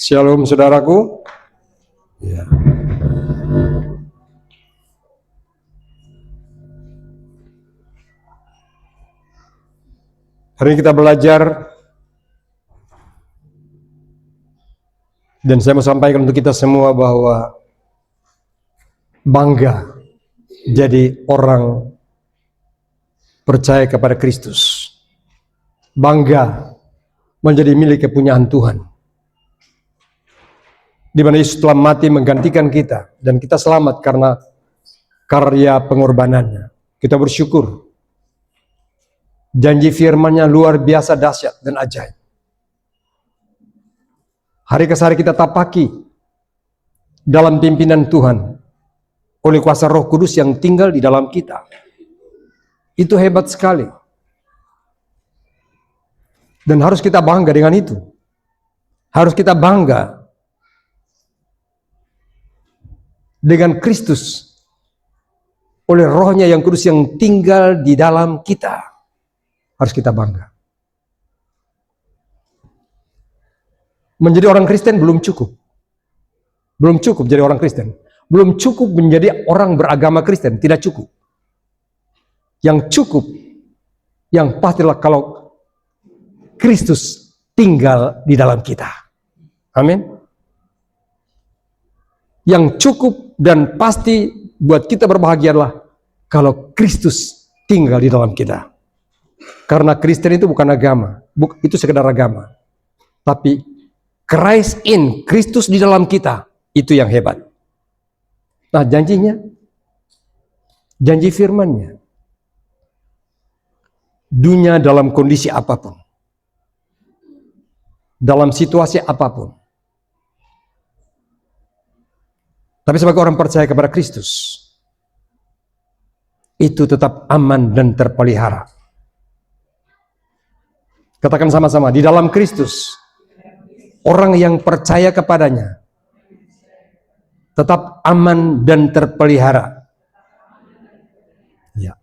Shalom saudaraku. Ya. Hari ini kita belajar dan saya mau sampaikan untuk kita semua bahwa bangga jadi orang percaya kepada Kristus. Bangga menjadi milik kepunyaan Tuhan. Di mana Yesus telah mati menggantikan kita dan kita selamat karena karya pengorbanannya. Kita bersyukur. Janji firman-Nya luar biasa dahsyat dan ajaib. Hari ke hari kita tapaki dalam pimpinan Tuhan oleh kuasa Roh Kudus yang tinggal di dalam kita. Itu hebat sekali. Dan harus kita bangga dengan itu. Harus kita bangga dengan Kristus oleh Roh-Nya yang kudus yang tinggal di dalam kita. Harus kita bangga. Menjadi orang Kristen belum cukup. Belum cukup jadi orang Kristen. Belum cukup menjadi orang beragama Kristen. Tidak cukup. Yang cukup, yang pastilah kalau Kristus tinggal di dalam kita. Amin. Yang cukup dan pasti buat kita berbahagia adalah kalau Kristus tinggal di dalam kita. Karena Kristen itu bukan agama, itu sekedar agama. Tapi Christ in, Kristus di dalam kita, itu yang hebat. Nah janjinya, janji firman-Nya, dunia dalam kondisi apapun, dalam situasi apapun, tapi sebagai orang percaya kepada Kristus, itu tetap aman dan terpelihara. Katakan sama-sama, di dalam Kristus, orang yang percaya kepadanya tetap aman dan terpelihara. Ya.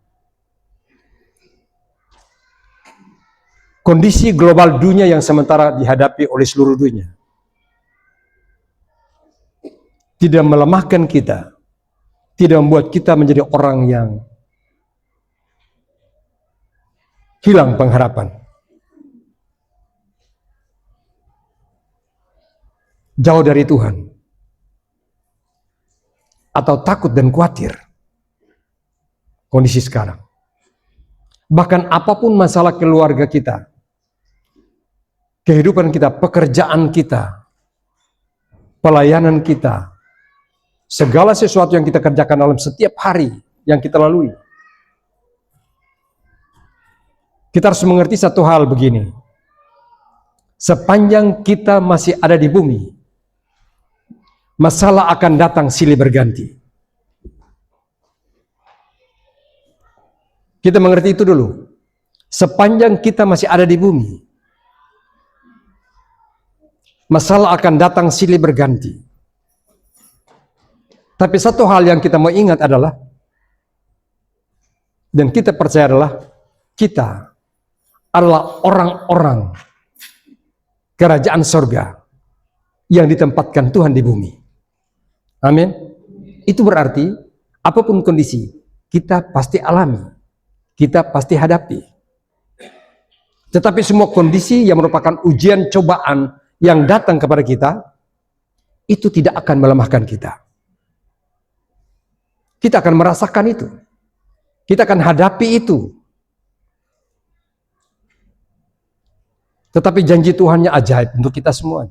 Kondisi global dunia yang sementara dihadapi oleh seluruh dunia tidak melemahkan kita, tidak membuat kita menjadi orang yang hilang pengharapan, jauh dari Tuhan, atau takut dan khawatir kondisi sekarang. Bahkan apapun masalah keluarga kita, kehidupan kita, pekerjaan kita, pelayanan kita, segala sesuatu yang kita kerjakan dalam setiap hari yang kita lalui, kita harus mengerti satu hal begini: sepanjang kita masih ada di bumi, masalah akan datang silih berganti. Kita mengerti itu dulu. Sepanjang kita masih ada di bumi, masalah akan datang silih berganti. Tapi satu hal yang kita mau ingat adalah, dan kita percaya adalah, kita adalah orang-orang kerajaan sorga yang ditempatkan Tuhan di bumi. Amin. Itu berarti apapun kondisi, kita pasti alami, kita pasti hadapi. Tetapi semua kondisi yang merupakan ujian cobaan yang datang kepada kita, itu tidak akan melemahkan kita. Kita akan merasakan itu. Kita akan hadapi itu. Tetapi janji Tuhannya ajaib untuk kita semua.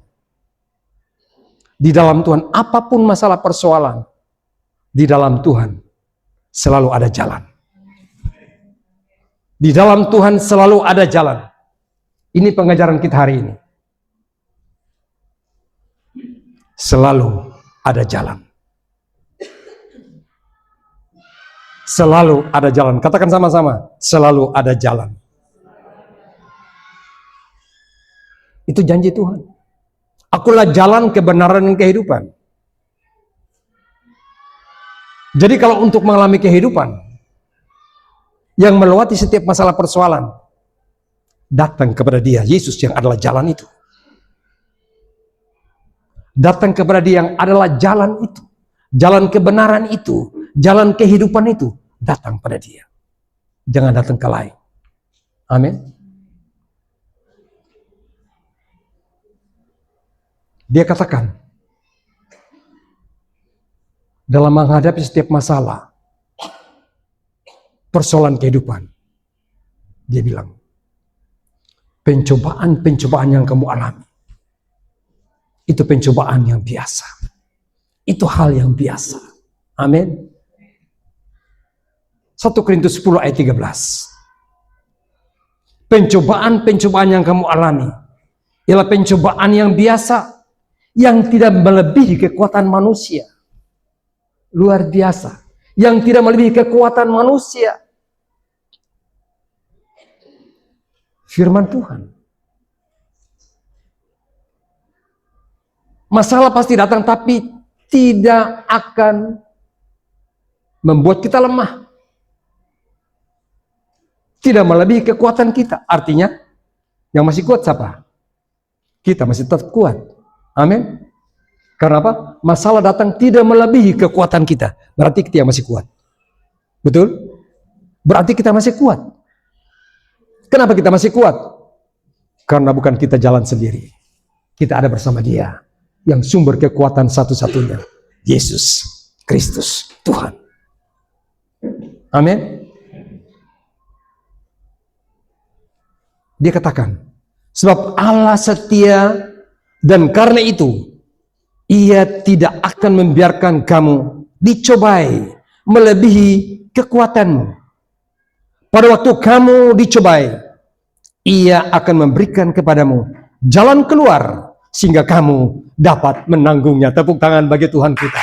Di dalam Tuhan, apapun masalah persoalan, di dalam Tuhan selalu ada jalan. Di dalam Tuhan selalu ada jalan. Ini pengajaran kita hari ini. Selalu ada jalan. Selalu ada jalan. Katakan sama-sama, selalu ada jalan. Itu janji Tuhan. Akulah jalan, kebenaran, dan kehidupan. Jadi kalau untuk mengalami kehidupan yang melewati setiap masalah persoalan, datang kepada Dia, Yesus yang adalah jalan itu. datang kepada Dia yang adalah jalan itu, jalan kebenaran itu, jalan kehidupan itu, datang pada Dia. Jangan datang ke lain. Amin. Dia katakan, dalam menghadapi setiap masalah, persoalan kehidupan, Dia bilang, pencobaan-pencobaan yang kamu alami, itu pencobaan yang biasa. Itu hal yang biasa. Amin. 1 Korintus 10 ayat 13. Pencobaan-pencobaan yang kamu alami ialah pencobaan yang biasa, yang tidak melebihi kekuatan manusia. Luar biasa. Yang tidak melebihi kekuatan manusia. Firman Tuhan. Masalah pasti datang, tapi tidak akan membuat kita lemah. Tidak melebihi kekuatan kita. Artinya, yang masih kuat siapa? Kita masih tetap kuat. Amin. Karena apa? Masalah datang tidak melebihi kekuatan kita. Berarti kita masih kuat. Betul? Berarti kita masih kuat. Kenapa kita masih kuat? Karena bukan kita jalan sendiri. Kita ada bersama Dia. Yang sumber kekuatan satu-satunya. Yesus Kristus Tuhan. Amin. Dia katakan, sebab Allah setia, dan karena itu Ia tidak akan membiarkan kamu dicobai melebihi kekuatanmu. Pada waktu kamu dicobai, Ia akan memberikan kepadamu jalan keluar sehingga kamu dapat menanggungnya. Tepuk tangan bagi Tuhan kita.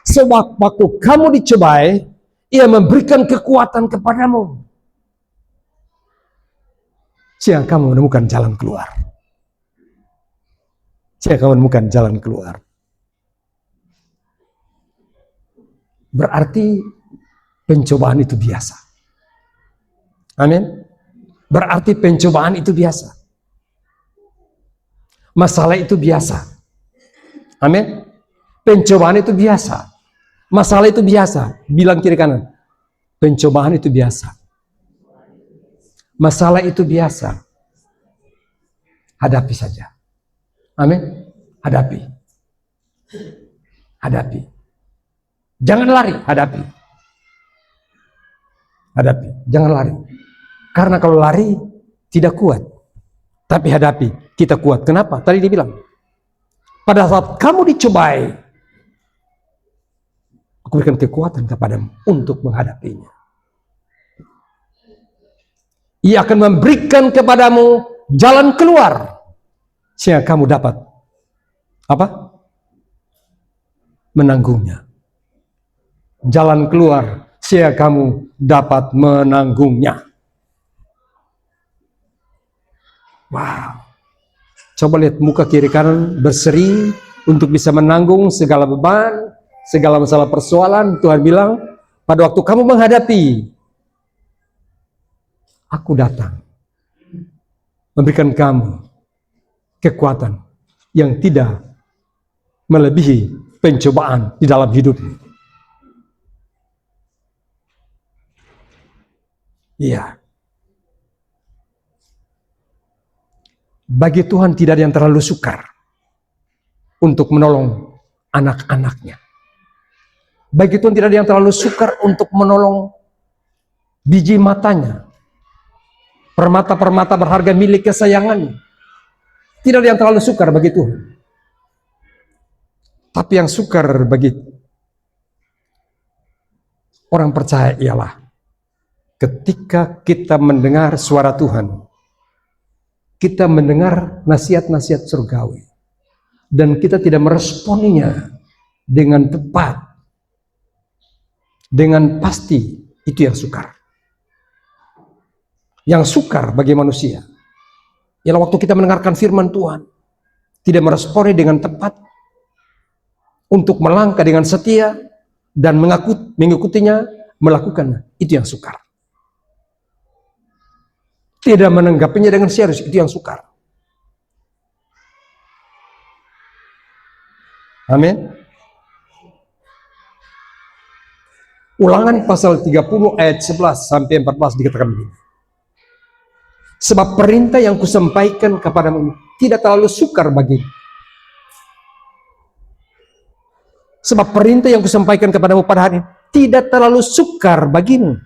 Sebab waktu kamu dicobai, Ia memberikan kekuatan kepadamu sehingga kamu menemukan jalan keluar. Sehingga kamu menemukan jalan keluar. Berarti pencobaan itu biasa. Amin. Berarti pencobaan itu biasa. Masalah itu biasa. Amin. Pencobaan itu biasa. Masalah itu biasa. Bilang kiri kanan. Pencobaan itu biasa. Masalah itu biasa. Hadapi saja. Amin. Hadapi. Hadapi. Jangan lari, hadapi. Hadapi. Jangan lari. Karena kalau lari tidak kuat. Tapi hadapi, kita kuat. Kenapa? Tadi dia bilang, pada saat kamu dicobai, aku berikan kekuatan kepadamu untuk menghadapinya. Ia akan memberikan kepadamu jalan keluar sehingga kamu dapat apa? Menanggungnya. Jalan keluar sehingga kamu dapat menanggungnya. Wow. Coba lihat muka kiri kanan berseri untuk bisa menanggung segala beban, segala masalah persoalan. Tuhan bilang, pada waktu kamu menghadapi, aku datang memberikan kamu kekuatan yang tidak melebihi pencobaan di dalam hidupmu. Iya. Bagi Tuhan tidak ada yang terlalu sukar untuk menolong anak-anaknya. Bagi Tuhan tidak ada yang terlalu sukar untuk menolong biji matanya, permata-permata berharga milik kesayangannya. Tidak ada yang terlalu sukar bagi Tuhan. Tapi yang sukar bagi orang percaya ialah ketika kita mendengar suara Tuhan, kita mendengar nasihat-nasihat surgawi, dan kita tidak meresponinya dengan tepat, dengan pasti, itu yang sukar. Yang sukar bagi manusia ialah waktu kita mendengarkan firman Tuhan, tidak meresponi dengan tepat, untuk melangkah dengan setia, dan mengikutinya, melakukannya, itu yang sukar. Tidak menanggapinya dengan serius, itu yang sukar. Amin. Ulangan pasal 30 ayat 11 sampai 14 dikatakan begini. Sebab perintah yang kusampaikan kepadamu tidak terlalu sukar bagimu. Sebab perintah yang kusampaikan kepadamu pada hari ini tidak terlalu sukar bagimu.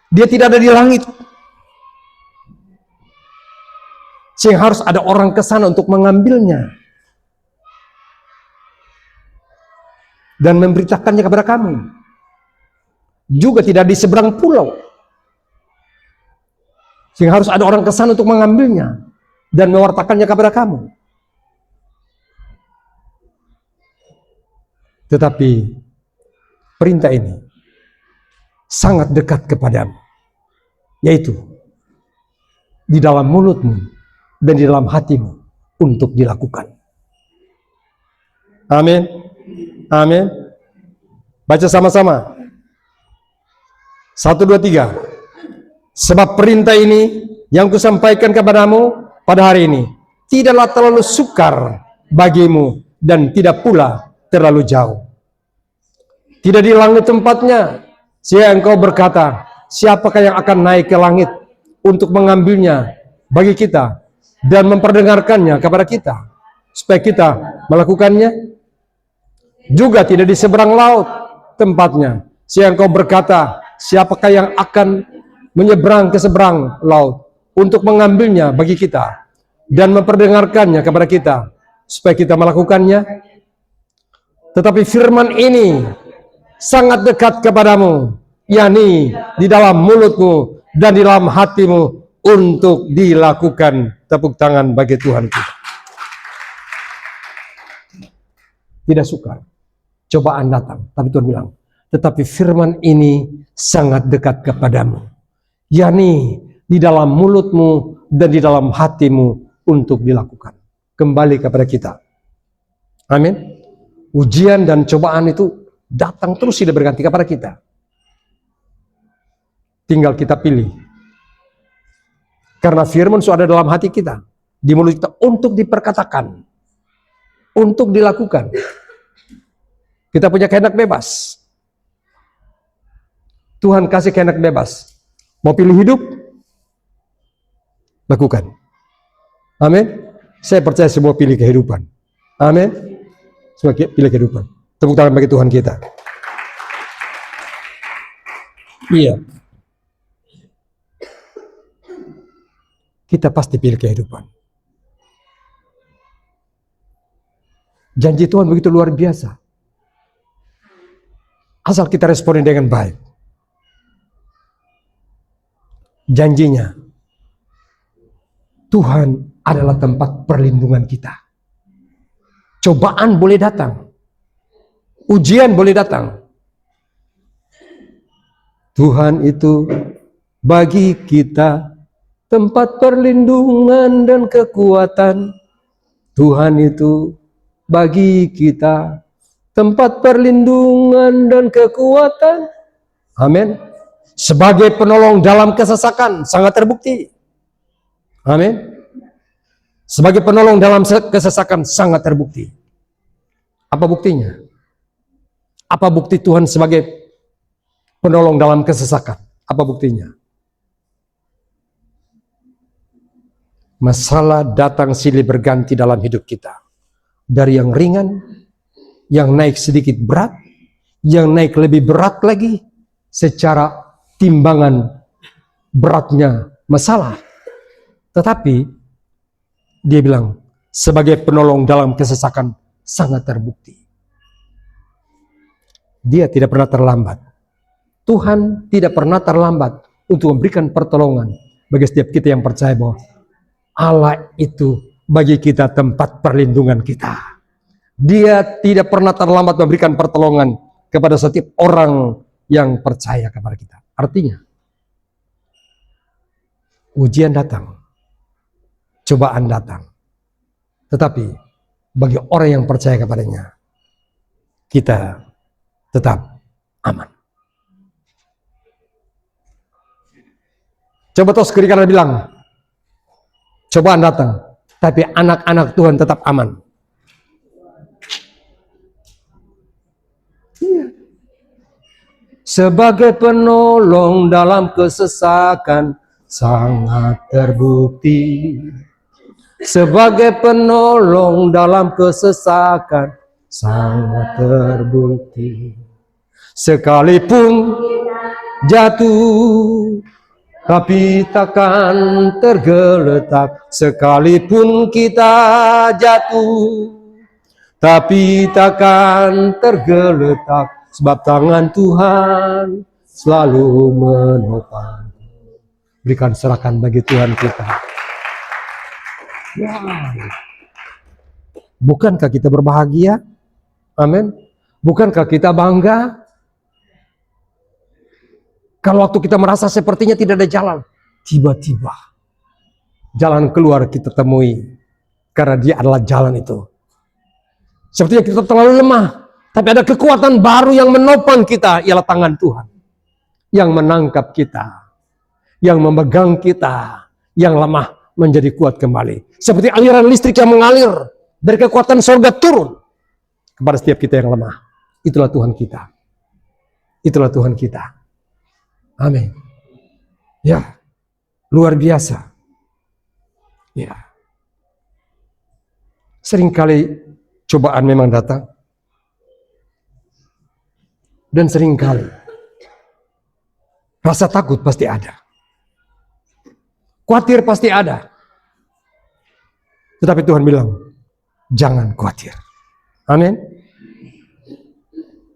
Dia tidak ada di langit, sehingga harus ada orang ke sana untuk mengambilnya dan memberitakannya kepada kamu. Juga tidak di seberang pulau, sehingga harus ada orang ke sana untuk mengambilnya dan mewartakannya kepada kamu. Tetapi perintah ini sangat dekat kepadamu, yaitu di dalam mulutmu dan di dalam hatimu untuk dilakukan. Amin. Amin. Baca sama-sama. 1, 2, 3. Sebab perintah ini yang kusampaikan kepadamu pada hari ini tidaklah terlalu sukar bagimu dan tidak pula terlalu jauh. Tidak di langit tempatnya, sehingga engkau berkata, siapakah yang akan naik ke langit untuk mengambilnya bagi kita dan memperdengarkannya kepada kita, supaya kita melakukannya? Juga tidak di seberang laut tempatnya, sehingga engkau berkata, siapakah yang akan menyeberang ke seberang laut untuk mengambilnya bagi kita dan memperdengarkannya kepada kita, supaya kita melakukannya? Tetapi firman ini sangat dekat kepadamu, yakni di dalam mulutmu dan di dalam hatimu untuk dilakukan. Tepuk tangan bagi Tuhan kita. Tidak sukar, cobaan datang, tapi Tuhan bilang, tetapi firman ini sangat dekat kepadamu, yakni di dalam mulutmu dan di dalam hatimu untuk dilakukan. Kembali kepada kita. Amin. Ujian dan cobaan itu datang terus tidak berganti kepada kita. Tinggal kita pilih. Karena firman sudah ada dalam hati kita, di mulut kita, untuk diperkatakan, untuk dilakukan. Kita punya kehendak bebas. Tuhan kasih kehendak bebas. Mau pilih hidup? Lakukan. Amin. Saya percaya semua pilih kehidupan. Amin. Semua pilih kehidupan. Tepuk tangan bagi Tuhan kita. Iya. Kita pasti pilih kehidupan. Janji Tuhan begitu luar biasa. Asal kita responin dengan baik. Janjinya, Tuhan adalah tempat perlindungan kita. Cobaan boleh datang. Ujian boleh datang. Tuhan itu bagi kita tempat perlindungan dan kekuatan. Tuhan itu bagi kita tempat perlindungan dan kekuatan. Amin. Sebagai penolong dalam kesesakan, sangat terbukti. Amin. Sebagai penolong dalam kesesakan, sangat terbukti. Apa buktinya? Apa bukti Tuhan sebagai penolong dalam kesesakan? Apa buktinya? Masalah datang silih berganti dalam hidup kita. Dari yang ringan, yang naik sedikit berat, yang naik lebih berat lagi, secara timbangan beratnya masalah. Tetapi, dia bilang, sebagai penolong dalam kesesakan, sangat terbukti. Dia tidak pernah terlambat. Tuhan tidak pernah terlambat untuk memberikan pertolongan bagi setiap kita yang percaya bahwa Allah itu bagi kita tempat perlindungan kita. Dia tidak pernah terlambat memberikan pertolongan kepada setiap orang yang percaya kepada kita. Artinya, ujian datang, cobaan datang. Tetapi bagi orang yang percaya kepadanya, kita tetap aman. Coba tos kiri kanan bilang, cobaan datang, tapi anak-anak Tuhan tetap aman. Sebagai penolong dalam kesesakan sangat terbukti. Sebagai penolong dalam kesesakan sangat terbukti. Sekalipun jatuh, tapi takkan tergeletak. Sekalipun kita jatuh, tapi takkan tergeletak. Sebab tangan Tuhan selalu menopang. Berikan serahkan bagi Tuhan kita. Wow. Bukankah kita berbahagia? Amin. Bukankah kita bangga? Kalau waktu kita merasa sepertinya tidak ada jalan, tiba-tiba jalan keluar kita temui. Karena dia adalah jalan itu. Sepertinya kita terlalu lemah, tapi ada kekuatan baru yang menopang kita, ialah tangan Tuhan. Yang menangkap kita, yang memegang kita, yang lemah menjadi kuat kembali. Seperti aliran listrik yang mengalir dari kekuatan surga turun kepada setiap kita yang lemah. Itulah Tuhan kita. Itulah Tuhan kita. Amin. Ya, luar biasa. Ya. Seringkali cobaan memang datang. Dan seringkali rasa takut pasti ada. Khawatir pasti ada. Tetapi Tuhan bilang, jangan khawatir. Amin.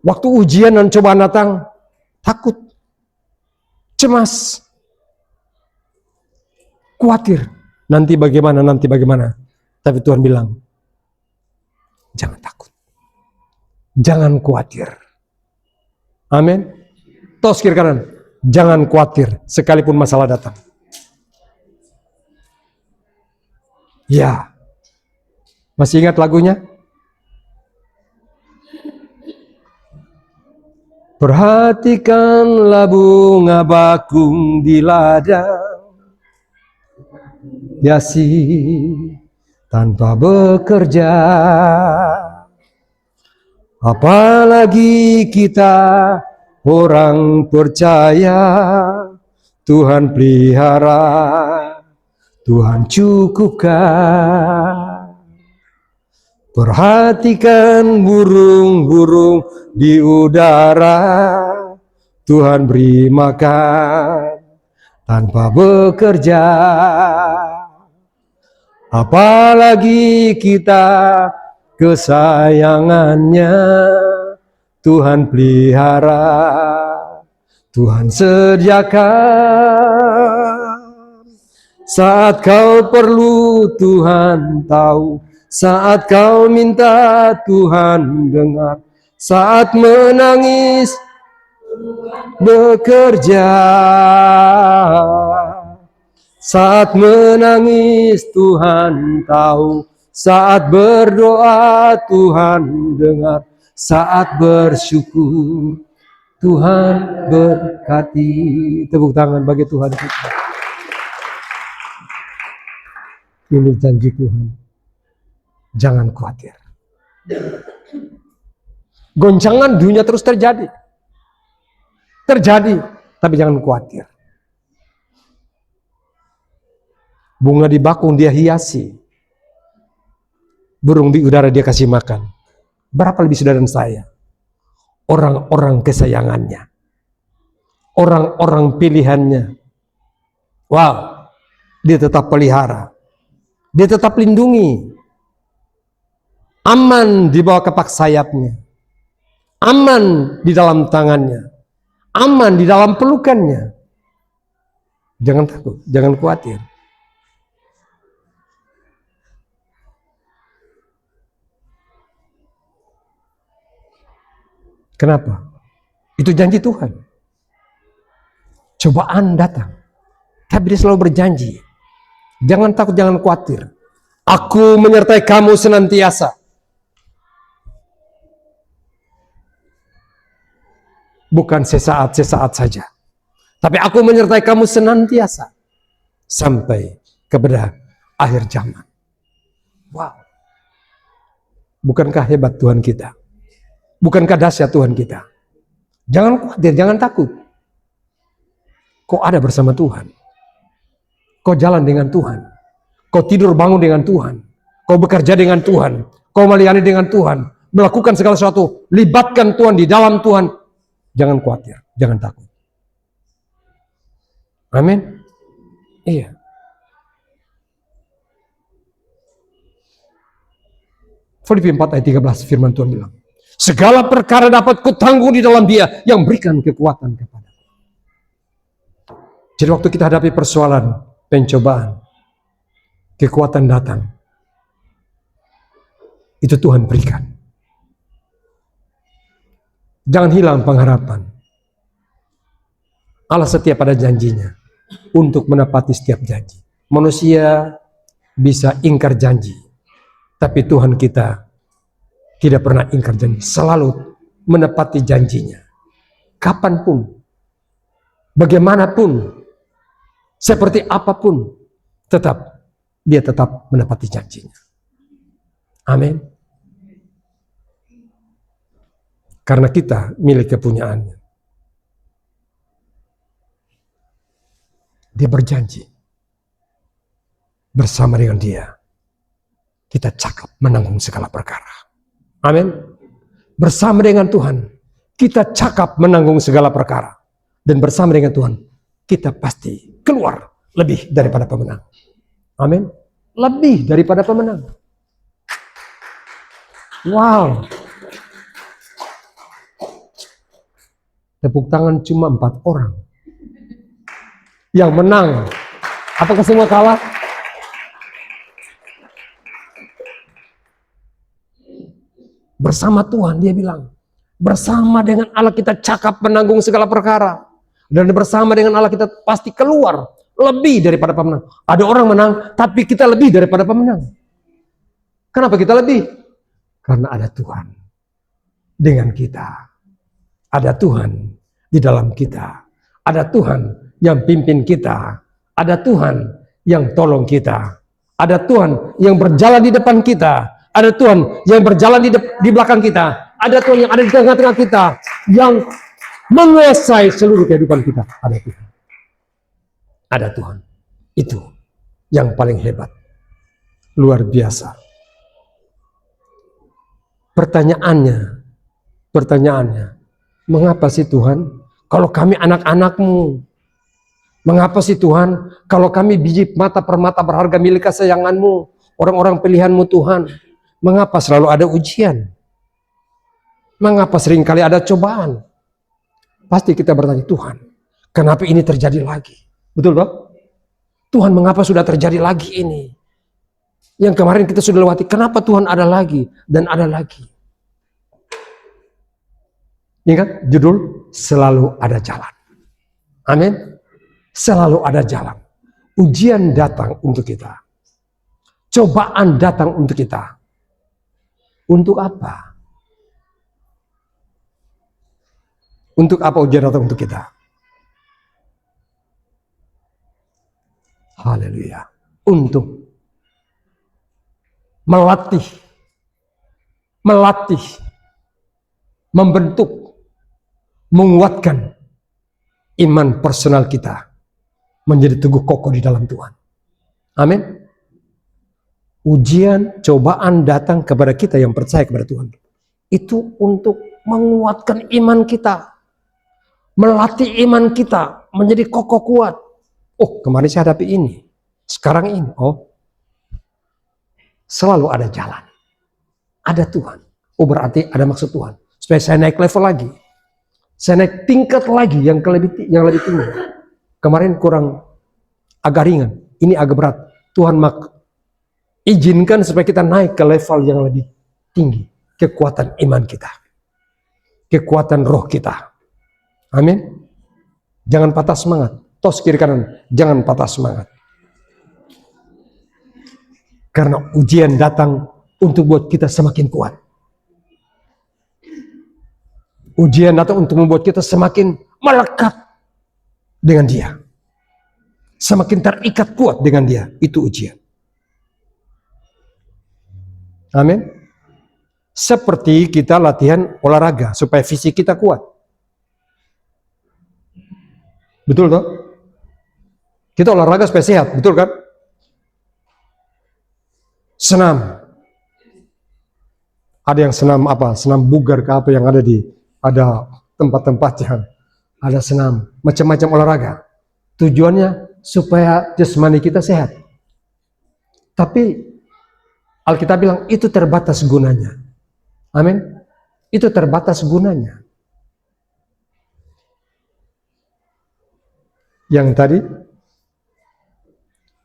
Waktu ujian dan cobaan datang, takut, cemas, khawatir. Nanti bagaimana. Tapi Tuhan bilang, jangan takut. Jangan khawatir. Amin. Tos kiri kanan. Jangan khawatir sekalipun masalah datang. Ya. Masih ingat lagunya? Perhatikanlah bunga bakung di ladang, hiasi tanpa bekerja. Apalagi kita orang percaya, Tuhan pelihara, Tuhan cukupkan. Perhatikan burung-burung di udara, Tuhan beri makan tanpa bekerja. Apalagi kita kesayangannya, Tuhan pelihara, Tuhan sediakan. Saat kau perlu Tuhan tahu, saat kau minta Tuhan dengar, saat menangis bekerja. Saat menangis Tuhan tahu, saat berdoa Tuhan dengar, saat bersyukur Tuhan berkati. Tepuk tangan bagi Tuhan kita. Ini janji Tuhan. Jangan khawatir. Goncangan dunia terus terjadi. Tapi jangan khawatir. Bunga di bakung dia hiasi. Burung di udara dia kasih makan. Berapa lebih saudara dan saya? Orang-orang kesayangannya. Orang-orang pilihannya. Wow. Dia tetap pelihara. Dia tetap lindungi. Aman di bawah kepak sayapnya. Aman di dalam tangannya. Aman di dalam pelukannya. Jangan takut, jangan khawatir. Kenapa? Itu janji Tuhan. Cobaan datang. Tapi dia selalu berjanji. Jangan takut, jangan khawatir. Aku menyertai kamu senantiasa. Bukan sesaat-sesaat saja. Tapi aku menyertai kamu senantiasa. sampai kepada akhir zaman. Wow. Bukankah hebat Tuhan kita? Bukankah dahsyat Tuhan kita? Jangan khawatir, jangan takut. Kau ada bersama Tuhan. Kau jalan dengan Tuhan. Kau tidur bangun dengan Tuhan. Kau bekerja dengan Tuhan. Kau melayani dengan Tuhan. Melakukan segala sesuatu. Libatkan Tuhan di dalam Tuhan. Jangan khawatir, jangan takut. Amin. Iya. Filipi 4 ayat 13 firman Tuhan bilang, segala perkara dapat kutanggung di dalam Dia yang berikan kekuatan kepada. Jadi waktu kita hadapi persoalan, pencobaan, kekuatan datang, itu Tuhan berikan. Jangan hilang pengharapan. Allah setia pada janjinya untuk menepati setiap janji. Manusia bisa ingkar janji, tapi Tuhan kita tidak pernah ingkar janji, selalu menepati janjinya. Kapanpun, bagaimanapun, seperti apapun, dia tetap menepati janjinya. Amin. Karena kita milik kepunyaannya. Dia berjanji, bersama dengan Dia kita cakap menanggung segala perkara. Amin. Bersama dengan Tuhan kita cakap menanggung segala perkara, dan bersama dengan Tuhan kita pasti keluar lebih daripada pemenang. Amin. Lebih daripada pemenang. Wow. Tepuk tangan cuma 4 orang yang menang. Apakah semua kalah? Bersama Tuhan, dia bilang, bersama dengan Allah kita cakap menanggung segala perkara, dan bersama dengan Allah kita pasti keluar lebih daripada pemenang. Ada orang menang, tapi kita lebih daripada pemenang. Kenapa kita lebih? Karena ada Tuhan dengan kita. Ada Tuhan di dalam kita. Ada Tuhan yang pimpin kita. Ada Tuhan yang tolong kita. Ada Tuhan yang berjalan di depan kita. Ada Tuhan yang berjalan di belakang kita. Ada Tuhan yang ada di tengah-tengah kita, yang menguasai seluruh kehidupan kita. Ada Tuhan. Ada Tuhan. Itu yang paling hebat. Luar biasa. Pertanyaannya, mengapa sih Tuhan, kalau kami anak-anak-Mu? Mengapa sih Tuhan, kalau kami biji mata permata berharga milik kesayangan-Mu, orang-orang pilihan-Mu Tuhan? Mengapa selalu ada ujian? Mengapa seringkali ada cobaan? Pasti kita bertanya, Tuhan, kenapa ini terjadi lagi? Betul toh? Tuhan, mengapa sudah terjadi lagi ini? Yang kemarin kita sudah lewati, kenapa Tuhan ada lagi dan ada lagi? Ingat judul, selalu ada jalan. Amin. Selalu ada jalan. Ujian datang untuk kita. Cobaan datang untuk kita. Untuk apa? Untuk apa ujian datang untuk kita? Haleluya. Untuk melatih, membentuk, menguatkan iman personal kita menjadi teguh kokoh di dalam Tuhan. Amin. Ujian, cobaan datang kepada kita yang percaya kepada Tuhan. Itu untuk menguatkan iman kita. Melatih iman kita menjadi kokoh kuat. Oh, kemarin saya hadapi ini. Sekarang ini. Oh, selalu ada jalan. Ada Tuhan. Oh, berarti ada maksud Tuhan. Supaya saya naik level lagi. Saya naik tingkat lagi yang lebih tinggi. Kemarin kurang agak ringan. Ini agak berat. Tuhan izinkan supaya kita naik ke level yang lebih tinggi. Kekuatan iman kita. Kekuatan roh kita. Amin. Jangan patah semangat. Tos kiri kanan. Jangan patah semangat. Karena ujian datang untuk buat kita semakin kuat. Ujian datang untuk membuat kita semakin melekat dengan Dia. semakin terikat kuat dengan dia. Itu ujian. Amin. Seperti kita latihan olahraga supaya fisik kita kuat. Betul toh? Kita olahraga supaya sehat, betul kan? Senam. Ada yang senam apa? Senam bugar ke apa yang ada tempat-tempat yang ada senam, macam-macam olahraga. Tujuannya supaya jasmani kita sehat. Tapi Alkitab bilang itu terbatas gunanya. Amin. Itu terbatas gunanya. Yang tadi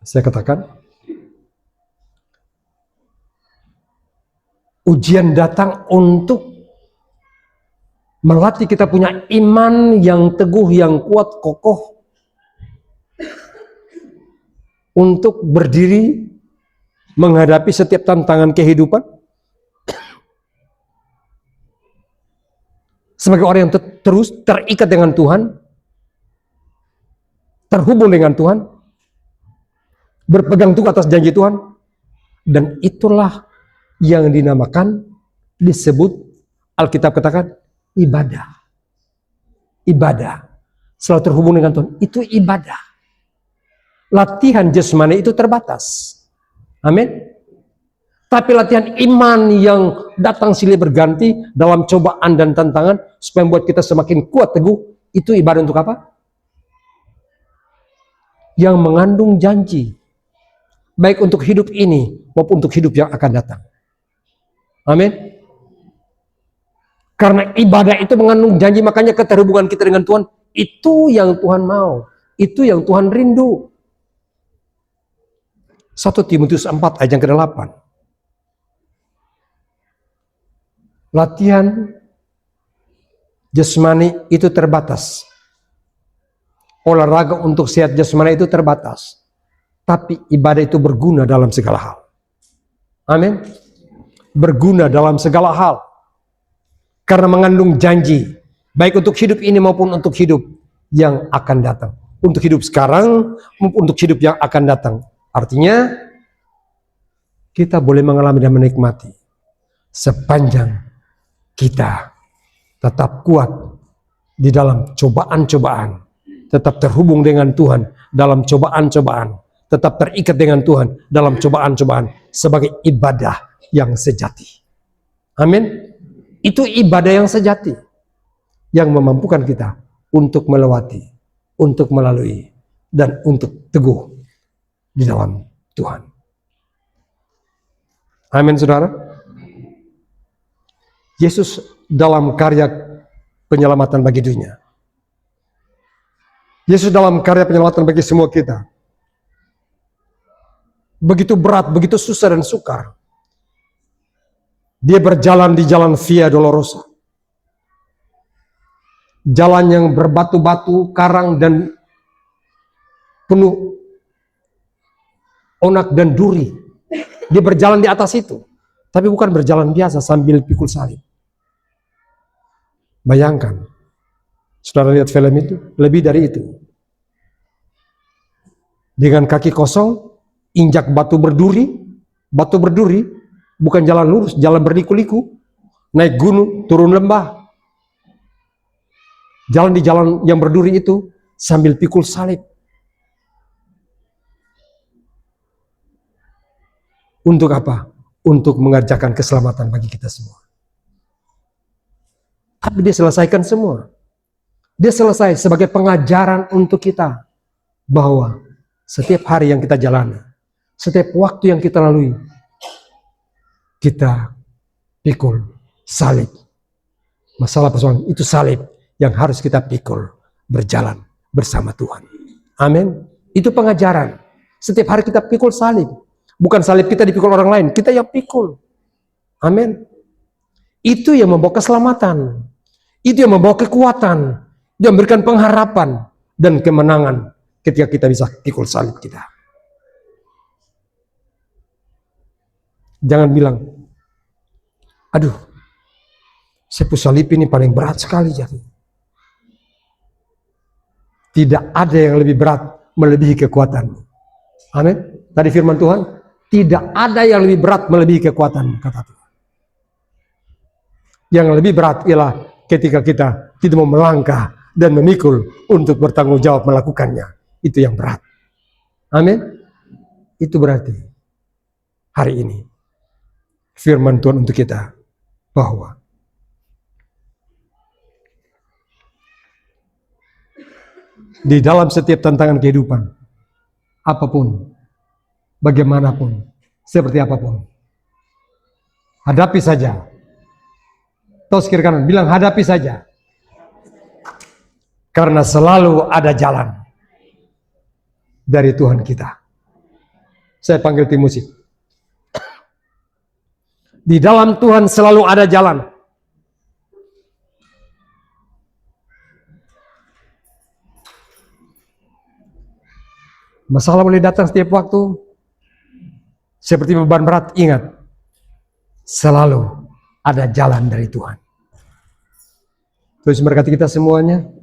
saya katakan, ujian datang untuk melatih kita punya iman yang teguh, yang kuat, kokoh, untuk berdiri menghadapi setiap tantangan kehidupan. Sebagai orang yang terus terikat dengan Tuhan, terhubung dengan Tuhan, berpegang teguh atas janji Tuhan, dan itulah yang dinamakan, disebut, Alkitab katakan, ibadah. Ibadah. Selalu terhubung dengan Tuhan, itu ibadah. Latihan jasmani itu terbatas. Amin. Tapi latihan iman yang datang silih berganti dalam cobaan dan tantangan supaya membuat kita semakin kuat teguh, itu ibadah untuk apa? Yang mengandung janji, baik untuk hidup ini maupun untuk hidup yang akan datang. Amin. Karena ibadah itu mengandung janji, makanya keterhubungan kita dengan Tuhan, itu yang Tuhan mau, itu yang Tuhan rindu. 1 Timotius 4 ayat yang ke-8. Latihan jasmani itu terbatas. Olahraga untuk sehat jasmani itu terbatas. Tapi ibadah itu berguna dalam segala hal. Amin. Berguna dalam segala hal. Karena mengandung janji, baik untuk hidup ini maupun untuk hidup yang akan datang. Untuk hidup sekarang maupun untuk hidup yang akan datang. Artinya, kita boleh mengalami dan menikmati sepanjang kita tetap kuat di dalam cobaan-cobaan, tetap terhubung dengan Tuhan dalam cobaan-cobaan, tetap terikat dengan Tuhan dalam cobaan-cobaan sebagai ibadah yang sejati. Amin. Itu ibadah yang sejati yang memampukan kita untuk melewati, untuk melalui, dan untuk teguh di dalam Tuhan. Amin, saudara. Yesus dalam karya penyelamatan bagi dunia. Yesus dalam karya penyelamatan bagi semua kita. Begitu berat, begitu susah dan sukar. Dia berjalan di jalan Via Dolorosa. Jalan yang berbatu-batu, karang, dan penuh onak dan duri. Dia berjalan di atas itu. Tapi bukan berjalan biasa sambil pikul salib. Bayangkan, saudara lihat film itu, lebih dari itu. Dengan kaki kosong, injak batu berduri, bukan jalan lurus, jalan berliku-liku, naik gunung, turun lembah. Jalan di jalan yang berduri itu, sambil pikul salib. Untuk apa? Untuk mengerjakan keselamatan bagi kita semua. Tapi dia selesaikan semua. Dia selesai sebagai pengajaran untuk kita bahwa setiap hari yang kita jalani, setiap waktu yang kita lalui, kita pikul salib. Masalah persoalan itu salib yang harus kita pikul, berjalan bersama Tuhan. Amin. Itu pengajaran. Setiap hari kita pikul salib. Bukan salib kita dipikul orang lain, kita yang pikul. Amin. Itu yang membawa keselamatan. Itu yang membawa kekuatan. Dia memberikan pengharapan dan kemenangan ketika kita bisa pikul salib kita. Jangan bilang, aduh, sepuluh salib ini paling berat sekali jadi. Tidak ada yang lebih berat melebihi kekuatanmu. Amin. Tadi firman Tuhan, tidak ada yang lebih berat melebihi kekuatan, kata Tuhan. Yang lebih berat ialah ketika kita tidak mau melangkah dan memikul untuk bertanggung jawab melakukannya. Itu yang berat. Amin. Itu berarti hari ini firman Tuhan untuk kita bahwa di dalam setiap tantangan kehidupan, apapun, bagaimanapun, seperti apapun, hadapi saja. Tos kiri kanan, bilang hadapi saja. Karena selalu ada jalan dari Tuhan kita. Saya panggil tim musik. Di dalam Tuhan selalu ada jalan. Masalah boleh datang setiap waktu. Seperti beban berat, ingat. Selalu ada jalan dari Tuhan. Terus berkati kita semuanya.